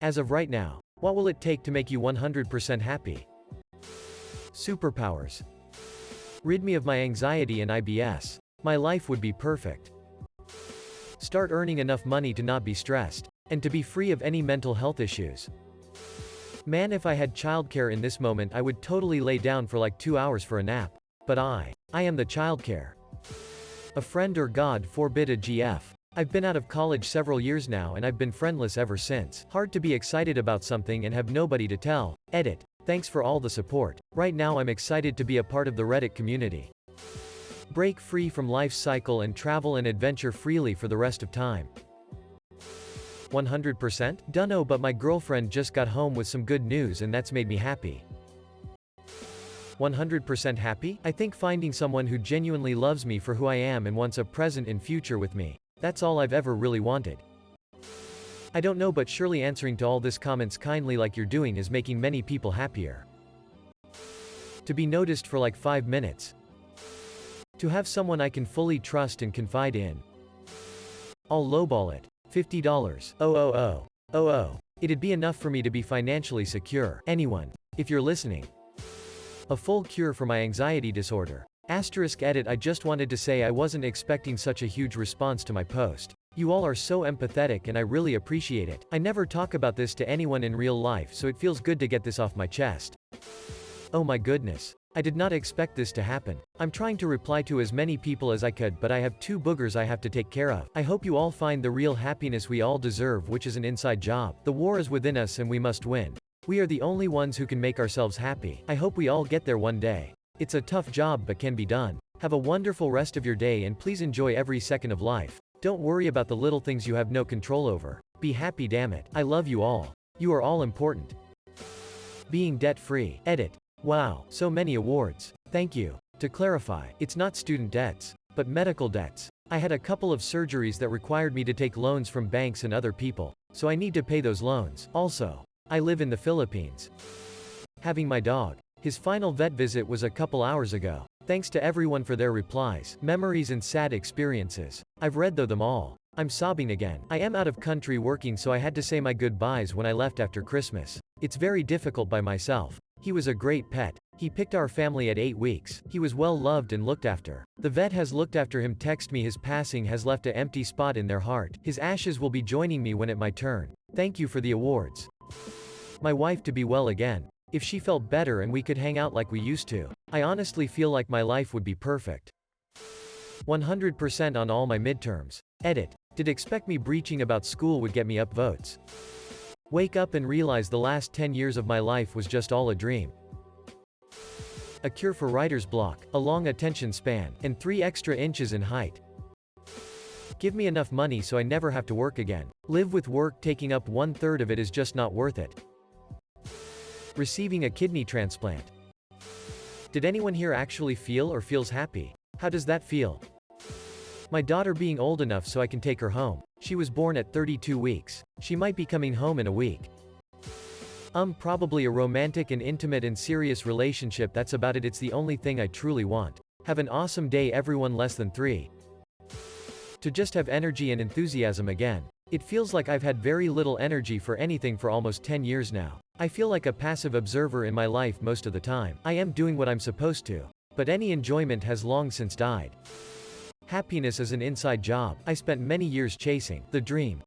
As of right now, what will it take to make you 100% happy? Superpowers. Rid me of my anxiety and IBS. My life would be perfect. Start earning enough money to not be stressed, and to be free of any mental health issues. Man, if I had childcare in this moment, I would totally lay down for like 2 hours for a nap. But I am the childcare. A friend, or God forbid a GF. I've been out of college several years now and I've been friendless ever since. Hard to be excited about something and have nobody to tell. Edit. Thanks for all the support. Right now I'm excited to be a part of the Reddit community. Break free from life's cycle and travel and adventure freely for the rest of time. 100%? Dunno, but my girlfriend just got home with some good news and that's made me happy. 100% happy? I think finding someone who genuinely loves me for who I am and wants a present and future with me. That's all I've ever really wanted. I don't know, but surely answering to all this comments kindly like you're doing is making many people happier. To be noticed for like 5 minutes. To have someone I can fully trust and confide in. I'll lowball it. $50. Oh. It'd be enough for me to be financially secure. Anyone, if you're listening. A full cure for my anxiety disorder. *edit. I just wanted to say I wasn't expecting such a huge response to my post. You all are so empathetic and I really appreciate it. I never talk about this to anyone in real life, so it feels good to get this off my chest. Oh my goodness. I did not expect this to happen. I'm trying to reply to as many people as I could, but I have 2 boogers I have to take care of. I hope you all find the real happiness we all deserve, which is an inside job. The war is within us and we must win. We are the only ones who can make ourselves happy. I hope we all get there one day. It's a tough job but can be done. Have a wonderful rest of your day and please enjoy every second of life. Don't worry about the little things you have no control over. Be happy, damn it. I love you all. You are all important. Being debt-free. Edit. Wow, so many awards. Thank you. To clarify, it's not student debts, but medical debts. I had a couple of surgeries that required me to take loans from banks and other people, so I need to pay those loans. Also, I live in the Philippines. Having my dog. His final vet visit was a couple hours ago. Thanks to everyone for their replies, memories and sad experiences. I've read them all. I'm sobbing again. I am out of country working, so I had to say my goodbyes when I left after Christmas. It's very difficult by myself. He was a great pet. He picked our family at 8 weeks. He was well loved and looked after. The vet has looked after him. Text me his passing has left an empty spot in their heart. His ashes will be joining me when it's my turn. Thank you for the awards. My wife to be well again. If she felt better and we could hang out like we used to. I honestly feel like my life would be perfect. 100% on all my midterms. Edit. Did expect me breaching about school would get me up votes. Wake up and realize the last 10 years of my life was just all a dream. A cure for writer's block, a long attention span, and 3 extra inches in height. Give me enough money so I never have to work again. Live with work taking up 1/3 of it is just not worth it. Receiving a kidney transplant. Did anyone here actually feel or feels happy? How does that feel? My daughter being old enough so I can take her home. She was born at 32 weeks. She might be coming home in a week. Probably a romantic and intimate and serious relationship. That's about it. It's the only thing I truly want. Have an awesome day everyone. Less than 3. To just have energy and enthusiasm again. It feels like I've had very little energy for anything for almost 10 years now. I feel like a passive observer in my life most of the time. I am doing what I'm supposed to. But any enjoyment has long since died. Happiness is an inside job. I spent many years chasing the dream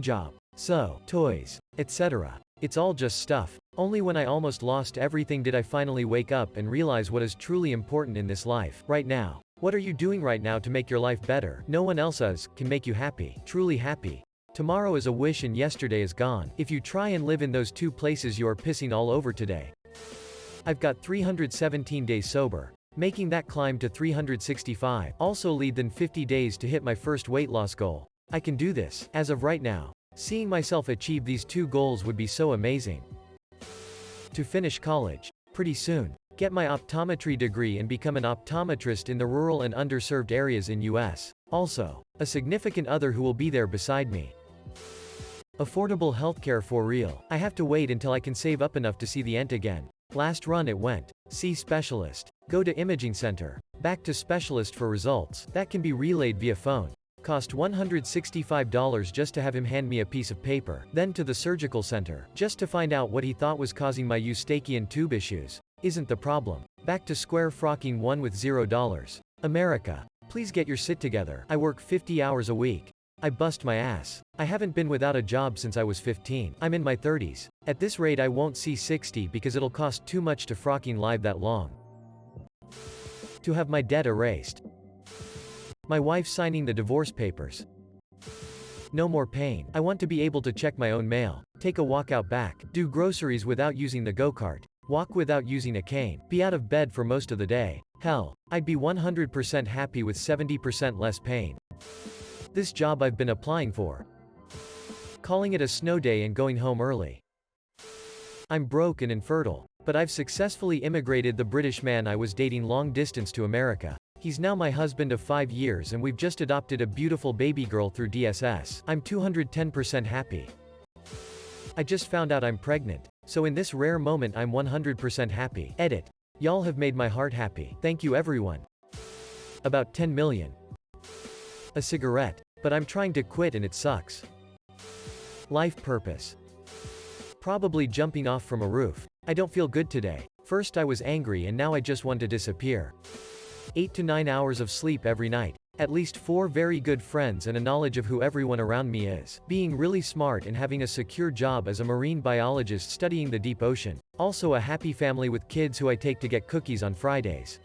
job. So, toys, etc. It's all just stuff. Only when I almost lost everything did I finally wake up and realize what is truly important in this life. Right now. What are you doing right now to make your life better? No one else can make you happy. Truly happy. Tomorrow is a wish and yesterday is gone. If you try and live in those 2 places, you are pissing all over today. I've got 317 days sober. Making that climb to 365. Also lead than 50 days to hit my first weight loss goal. I can do this. As of right now. Seeing myself achieve these 2 goals would be so amazing. To finish college. Pretty soon. Get my optometry degree and become an optometrist in the rural and underserved areas in US. Also, a significant other who will be there beside me. Affordable healthcare for real. I have to wait until I can save up enough to see the end again. Last run it went. See specialist. Go to imaging center. Back to specialist for results. That can be relayed via phone. Cost $165 just to have him hand me a piece of paper. Then to the surgical center, just to find out what he thought was causing my Eustachian tube issues. Isn't the problem. Back to square frocking one with $0. America. Please get your shit together. I work 50 hours a week. I bust my ass. I haven't been without a job since I was 15. I'm in my 30s. At this rate I won't see 60 because it'll cost too much to frocking live that long. To have my debt erased. My wife signing the divorce papers. No more pain. I want to be able to check my own mail. Take a walk out back. Do groceries without using the go-kart. Walk without using a cane. Be out of bed for most of the day. Hell, I'd be 100% happy with 70% less pain. This job I've been applying for. Calling it a snow day and going home early. I'm broke and infertile, but I've successfully immigrated the British man I was dating long distance to America. He's now my husband of 5 years and we've just adopted a beautiful baby girl through DSS. I'm 210% happy. I just found out I'm pregnant, so in this rare moment I'm 100% happy. Edit. Y'all have made my heart happy. Thank you everyone. About 10 million. A cigarette. But I'm trying to quit and it sucks. Life purpose. Probably jumping off from a roof. I don't feel good today. First I was angry and now I just want to disappear. 8 to 9 hours of sleep every night. At least 4 very good friends and a knowledge of who everyone around me is. Being really smart and having a secure job as a marine biologist studying the deep ocean. Also a happy family with kids who I take to get cookies on Fridays.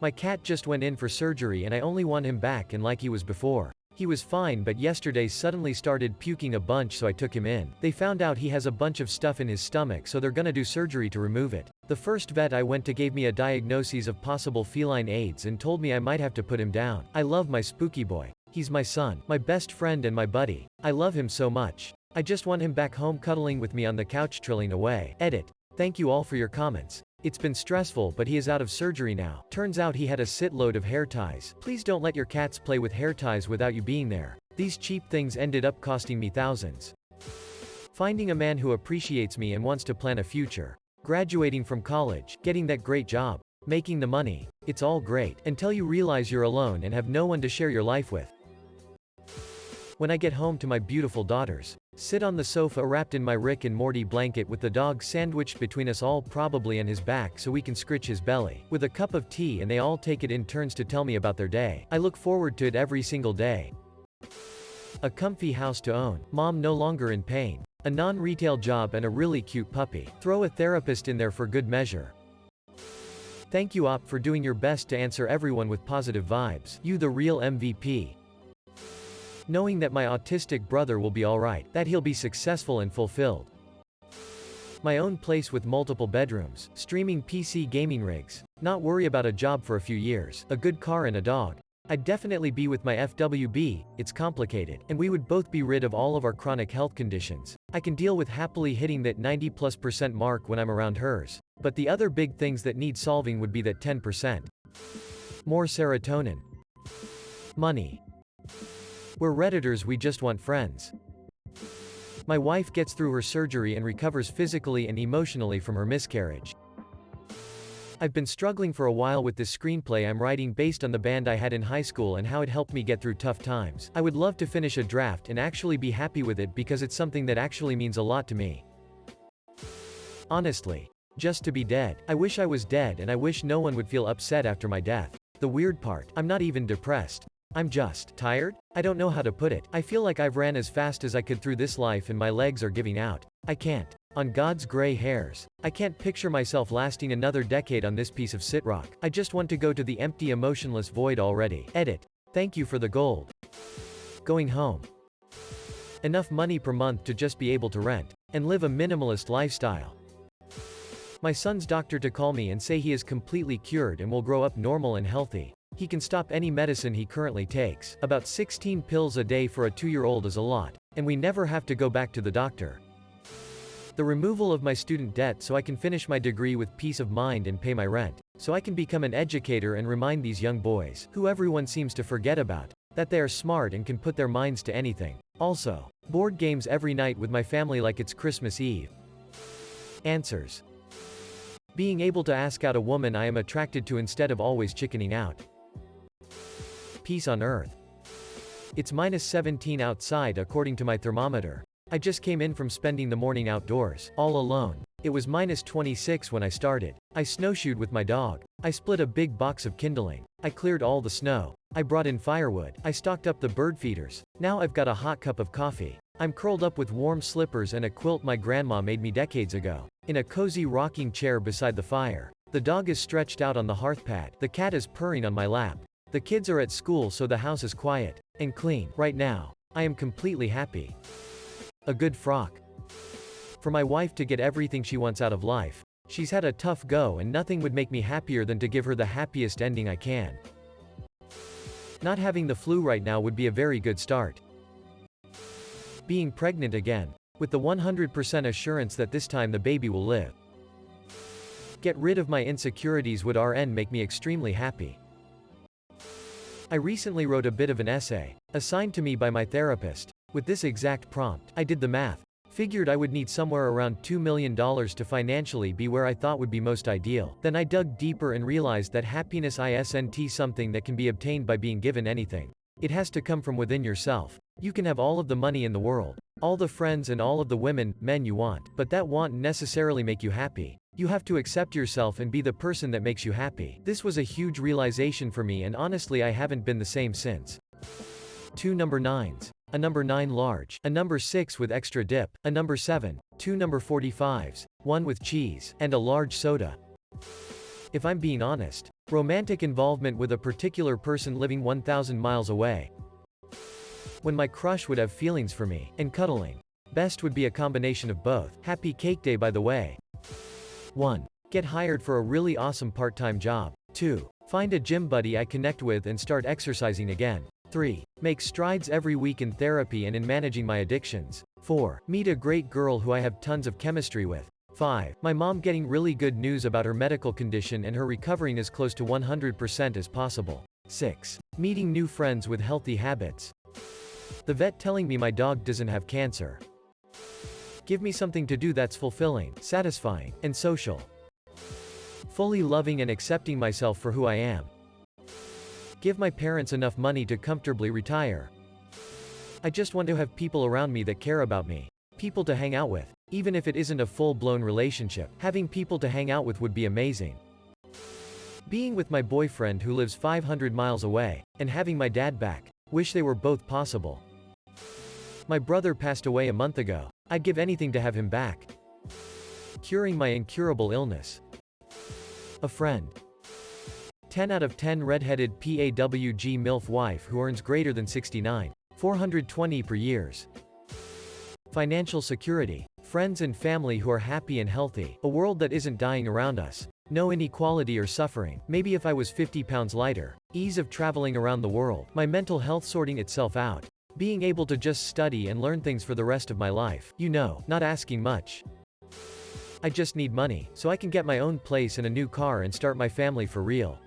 My cat just went in for surgery and I only want him back and like he was before. He was fine but yesterday suddenly started puking a bunch so I took him in. They found out he has a bunch of stuff in his stomach so they're gonna do surgery to remove it. The first vet I went to gave me a diagnosis of possible feline AIDS and told me I might have to put him down. I love my spooky boy. He's my son, my best friend and my buddy. I love him so much. I just want him back home cuddling with me on the couch trilling away. Edit. Thank you all for your comments. It's been stressful but he is out of surgery now. Turns out he had a shitload of hair ties. Please don't let your cats play with hair ties without you being there. These cheap things ended up costing me thousands. Finding a man who appreciates me and wants to plan a future. Graduating from college, getting that great job, making the money. It's all great, until you realize you're alone and have no one to share your life with. When I get home to my beautiful daughters, sit on the sofa wrapped in my Rick and Morty blanket with the dog sandwiched between us all probably on his back so we can scritch his belly, with a cup of tea and they all take it in turns to tell me about their day. I look forward to it every single day. A comfy house to own, mom no longer in pain, a non-retail job and a really cute puppy. Throw a therapist in there for good measure. Thank you op for doing your best to answer everyone with positive vibes. You the real MVP. Knowing that my autistic brother will be alright, that he'll be successful and fulfilled. My own place with multiple bedrooms, streaming PC gaming rigs, not worry about a job for a few years, a good car and a dog. I'd definitely be with my FWB, it's complicated, and we would both be rid of all of our chronic health conditions. I can deal with happily hitting that 90+% mark when I'm around hers. But the other big things that need solving would be that 10%. More serotonin. Money. We're Redditors, we just want friends. My wife gets through her surgery and recovers physically and emotionally from her miscarriage. I've been struggling for a while with this screenplay I'm writing based on the band I had in high school and how it helped me get through tough times. I would love to finish a draft and actually be happy with it because it's something that actually means a lot to me. Honestly. Just to be dead. I wish I was dead and I wish no one would feel upset after my death. The weird part, I'm not even depressed. I'm just tired? I don't know how to put it. I feel like I've ran as fast as I could through this life and my legs are giving out. I can't. On God's gray hairs. I can't picture myself lasting another decade on this piece of sitrock. I just want to go to the empty emotionless void already. Edit. Thank you for the gold. Going home. Enough money per month to just be able to rent and live a minimalist lifestyle. My son's doctor to call me and say he is completely cured and will grow up normal and healthy. He can stop any medicine he currently takes. About 16 pills a day for a 2-year-old is a lot, and we never have to go back to the doctor. The removal of my student debt so I can finish my degree with peace of mind and pay my rent. So I can become an educator and remind these young boys, who everyone seems to forget about, that they are smart and can put their minds to anything. Also, board games every night with my family like it's Christmas Eve. Answers. Being able to ask out a woman I am attracted to instead of always chickening out. Peace on earth. It's -17 outside according to my thermometer. I just came in from spending the morning outdoors, all alone. It was -26 when I started. I snowshoed with my dog. I split a big box of kindling. I cleared all the snow. I brought in firewood. I stocked up the bird feeders. Now I've got a hot cup of coffee. I'm curled up with warm slippers and a quilt my grandma made me decades ago, in a cozy rocking chair beside the fire. The dog is stretched out on the hearth pad. The cat is purring on my lap. The kids are at school, so the house is quiet and clean. Right now, I am completely happy. A good frock. For my wife to get everything she wants out of life. She's had a tough go, and nothing would make me happier than to give her the happiest ending I can. Not having the flu right now would be a very good start. Being pregnant again, with the 100% assurance that this time the baby will live. Get rid of my insecurities would RN make me extremely happy. I recently wrote a bit of an essay, assigned to me by my therapist, with this exact prompt. I did the math. Figured I would need somewhere around $2 million to financially be where I thought would be most ideal. Then I dug deeper and realized that happiness isn't something that can be obtained by being given anything. It has to come from within yourself. You can have all of the money in the world, all the friends and all of the women, men you want, but that won't necessarily make you happy. You have to accept yourself and be the person that makes you happy. This was a huge realization for me, and honestly I haven't been the same since. 2 number 9s. A number 9 large, a number 6 with extra dip, a number 7, 2 number 45s, 1 with cheese, and a large soda. If I'm being honest, romantic involvement with a particular person living 1,000 miles away. When my crush would have feelings for me, and cuddling. Best would be a combination of both. Happy cake day, by the way. 1. Get hired for a really awesome part-time job. 2. Find a gym buddy I connect with and start exercising again. 3. Make strides every week in therapy and in managing my addictions. 4. Meet a great girl who I have tons of chemistry with. 5. My mom getting really good news about her medical condition and her recovering as close to 100% as possible. 6. Meeting new friends with healthy habits. The vet telling me my dog doesn't have cancer. Give me something to do that's fulfilling, satisfying, and social. Fully loving and accepting myself for who I am. Give my parents enough money to comfortably retire. I just want to have people around me that care about me. People to hang out with. Even if it isn't a full-blown relationship, having people to hang out with would be amazing. Being with my boyfriend who lives 500 miles away, and having my dad back. Wish they were both possible. My brother passed away a month ago. I'd give anything to have him back. Curing my incurable illness. A friend. 10 out of 10 redheaded PAWG MILF wife who earns greater than 69,420 per years. Financial security. Friends and family who are happy and healthy. A world that isn't dying around us. No inequality or suffering. Maybe if I was 50 pounds lighter. Ease of traveling around the world. My mental health sorting itself out. Being able to just study and learn things for the rest of my life. You know, not asking much. I just need money, so I can get my own place and a new car and start my family for real.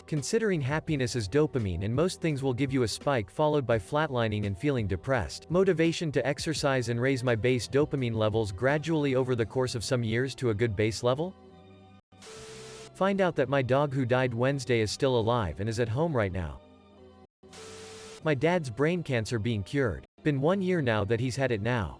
Considering happiness is dopamine, and most things will give you a spike followed by flatlining and feeling depressed. Motivation to exercise and raise my base dopamine levels gradually over the course of some years to a good base level. Find out that my dog who died Wednesday is still alive and is at home right now. My dad's brain cancer being cured. Been 1 year now that he's had it now.